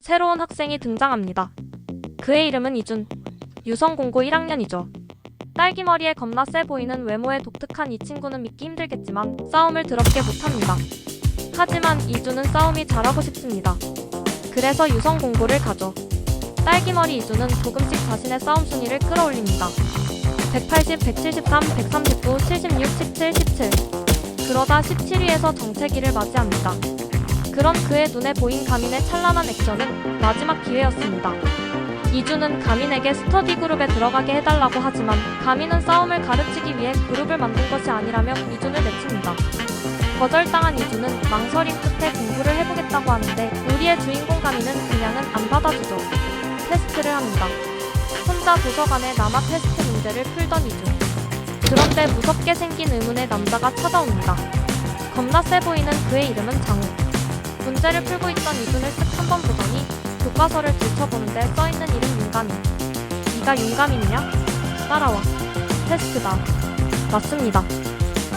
새로운 학생이 등장합니다. 그의 이름은 이준. 유성공고 1학년이죠. 딸기머리에 겁나 세 보이는 외모에 독특한 이 친구는 믿기 힘들겠지만 싸움을 더럽게 못합니다. 하지만 이준은 싸움이 잘하고 싶습니다. 그래서 유성공고를 가죠. 딸기머리 이준은 조금씩 자신의 싸움 순위를 끌어올립니다. 180, 173, 139, 76, 17, 17. 그러다 17위에서 정체기를 맞이합니다. 그런 그의 눈에 보인 가민의 찬란한 액션은 마지막 기회였습니다. 이준은 가민에게 스터디 그룹에 들어가게 해달라고 하지만 가민은 싸움을 가르치기 위해 그룹을 만든 것이 아니라며 이준을 내칩니다. 거절당한 이준은 망설임 끝에 공부를 해보겠다고 하는데 우리의 주인공 가민은 그냥은 안 받아주죠. 테스트를 합니다. 혼자 도서관에 남아 테스트 문제를 풀던 이준. 그런데 무섭게 생긴 의문의 남자가 찾아옵니다. 겁나 세 보이는 그의 이름은 장우. 문제를 풀고 있던 이준을 쓱 한번 보더니 교과서를 들춰보는데 써있는 이름 윤가민. 네가 윤가민이냐? 따라와. 테스트다. 맞습니다.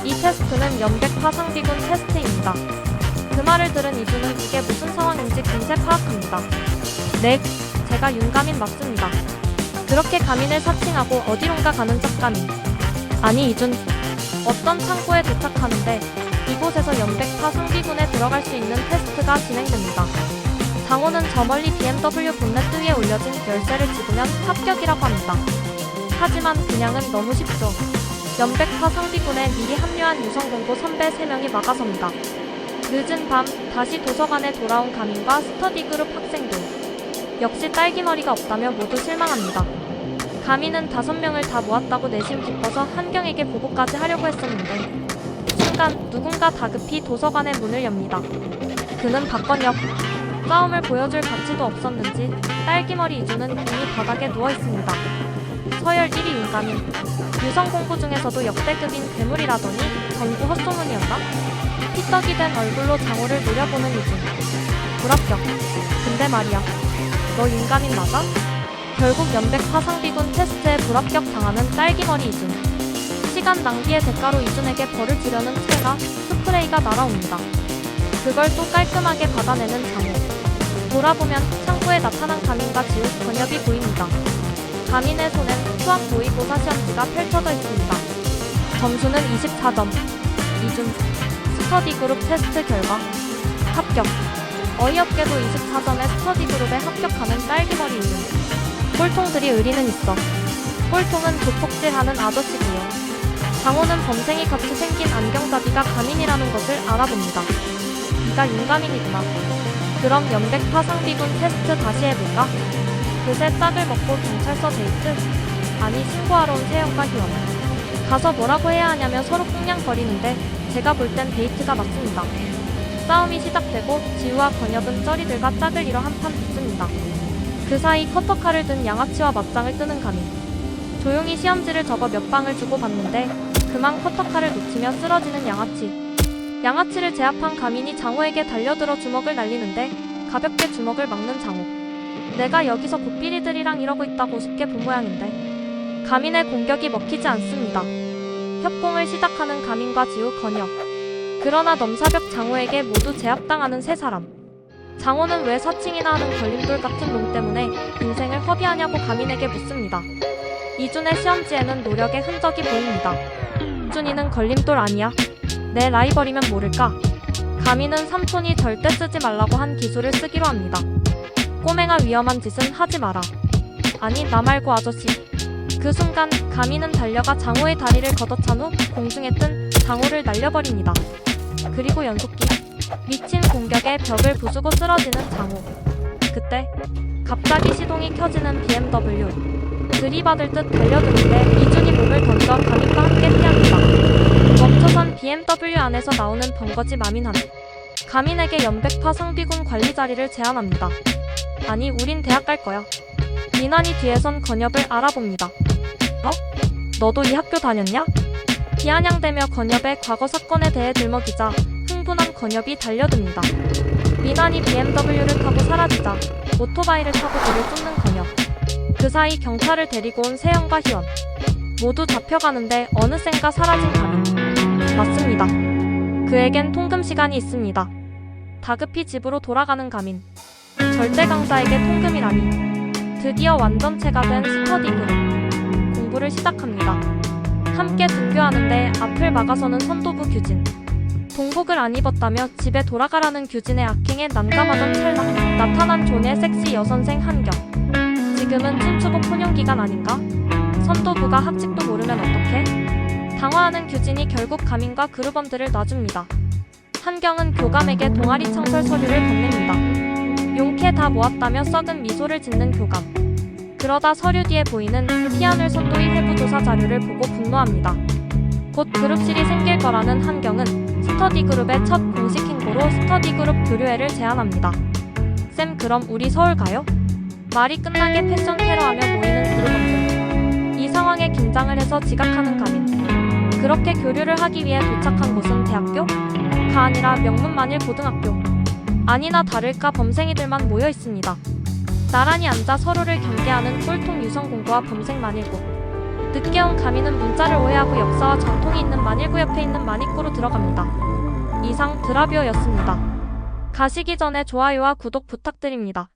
이 테스트는 연백파 상비군 테스트입니다. 그 말을 들은 이준은 이게 무슨 상황인지 금세 파악합니다. 네, 제가 윤가민 맞습니다. 그렇게 가민을 사칭하고 어디론가 가는 척 가민. 아니 이준, 어떤 창고에 도착하는데 이곳에서 연백파 상비군에 들어갈 수 있는 테스트가 진행됩니다. 장호는 저 멀리 BMW 본네트 위에 올려진 열쇠를 집으면 합격이라고 합니다. 하지만 그냥은 너무 쉽죠. 연백파 상비군에 미리 합류한 유성공고 선배 3명이 막아섭니다. 늦은 밤 다시 도서관에 돌아온 가민과 스터디 그룹 학생들. 역시 딸기머리가 없다며 모두 실망합니다. 가민은 5명을 다 모았다고 내심 기뻐서 한경에게 보고까지 하려고 했었는데 순간 누군가 다급히 도서관의 문을 엽니다. 그는 박건혁. 싸움을 보여줄 가치도 없었는지 딸기머리 이준은 이미 바닥에 누워있습니다. 서열 1위 윤가민. 유성공고 중에서도 역대급인 괴물이라더니 전부 헛소문이었나? 피떡이 된 얼굴로 장호를 노려보는 이준. 불합격. 근데 말이야, 너 윤가민 맞아? 결국 연백파 상비군 테스트에 불합격 당하는 딸기머리 이준. 시간 낭비의 대가로 이준에게 벌을 주려는 트레가 스프레이가 날아옵니다. 그걸 또 깔끔하게 받아내는 장호. 돌아보면 창고에 나타난 가민과 지우, 건엽이 보입니다. 가민의 손엔 수학 모의고사 시험지가 펼쳐져 있습니다. 점수는 24점. 이준. 스터디 그룹 테스트 결과 합격. 어이없게도 24점의 스터디 그룹에 합격하는 딸기머리 이준. 꼴통들이 의리는 있어. 꼴통은 조폭질하는 아저씨고요. 장호는 범생이 같이 생긴 안경잡이가 가민이라는 것을 알아봅니다. 네가 윤가민이구나. 그럼 연백파 상비군 테스트 다시 해볼까? 그새 짝을 먹고 경찰서 데이트? 아니 신고하러 온 세영과 희원. 가서 뭐라고 해야 하냐며 서로 꽁냥거리는데 제가 볼 땐 데이트가 맞습니다. 싸움이 시작되고 지우와 건엽은 쩌리들과 짝을 이뤄 한판 붙습니다. 그 사이 커터칼을 든 양아치와 맞짱을 뜨는 가민. 조용히 시험지를 적어 몇 방을 주고받는데 그만 커터칼을 놓치며 쓰러지는 양아치. 양아치를 제압한 가민이 장호에게 달려들어 주먹을 날리는데 가볍게 주먹을 막는 장호. 내가 여기서 고삐리들이랑 이러고 있다고 우습게 본 모양인데 가민의 공격이 먹히지 않습니다. 협공을 시작하는 가민과 지우, 건혁. 그러나 넘사벽 장호에게 모두 제압당하는 세 사람. 장호는 왜 사칭이나 하는 걸림돌 같은 놈 때문에 인생을 허비하냐고 가민에게 묻습니다. 이준의 시험지에는 노력의 흔적이 보입니다. 이준이는 걸림돌 아니야? 내 라이벌이면 모를까? 가민은 삼촌이 절대 쓰지 말라고 한 기술을 쓰기로 합니다. 꼬맹아 위험한 짓은 하지 마라. 아니 나 말고 아저씨. 그 순간 가민은 달려가 장호의 다리를 걷어찬 후 공중에 뜬 장호를 날려버립니다. 그리고 연속기. 미친 공격에 벽을 부수고 쓰러지는 장호. 그때 갑자기 시동이 켜지는 BMW. 들이받을 듯 달려드는데 이준이 몸을 던져 가민과 함께 피합니다. 멈춰선 BMW 안에서 나오는 번거지 마민함. 가민에게 연백파 상비군 관리 자리를 제안합니다. 아니 우린 대학 갈 거야. 민환이 뒤에선 건엽을 알아봅니다. 어? 너도 이 학교 다녔냐? 비아냥대며 건엽의 과거 사건에 대해 들먹이자 흥분한 건엽이 달려듭니다. 민환이 BMW를 타고 사라지자 오토바이를 타고 그를 쫓는 건엽. 그 사이 경찰을 데리고 온 세영과 희원. 모두 잡혀가는데 어느샌가 사라진 가민. 맞습니다. 그에겐 통금 시간이 있습니다. 다급히 집으로 돌아가는 가민. 절대 강자에게 통금이라니. 드디어 완전체가 된 스터디 그룹. 공부를 시작합니다. 함께 등교하는데 앞을 막아서는 선도부 규진. 동복을 안 입었다며 집에 돌아가라는 규진의 악행에 난감하던 찰나 나타난 존의 섹시 여선생 한경. 지금은 춘추복 혼용기간 아닌가? 선도부가 학칙도 모르면 어떡해? 당황하는 규진이 결국 가민과 그루범들을 놔줍니다. 한경은 교감에게 동아리 창설 서류를 건넵니다. 용케 다 모았다며 썩은 미소를 짓는 교감. 그러다 서류 뒤에 보이는 피하늘 선도의 해부조사 자료를 보고 분노합니다. 곧 그룹실이 생길 거라는 한경은 스터디그룹의 첫 공식 행보로 스터디그룹 교류회를 제안합니다. 쌤 그럼 우리 서울 가요? 말이 끝나게 패션 테러하며 모이는 그룹원들. 이 상황에 긴장을 해서 지각하는 가민. 그렇게 교류를 하기 위해 도착한 곳은 대학교가 아니라 명문만일고등학교. 아니나 다를까 범생이들만 모여 있습니다. 나란히 앉아 서로를 경계하는 꼴통 유성공고와 범생 만일고. 늦게 온 가민은 문자를 오해하고 역사와 전통이 있는 만일고 옆에 있는 만입고로 들어갑니다. 이상 드라뷰어였습니다. 가시기 전에 좋아요와 구독 부탁드립니다.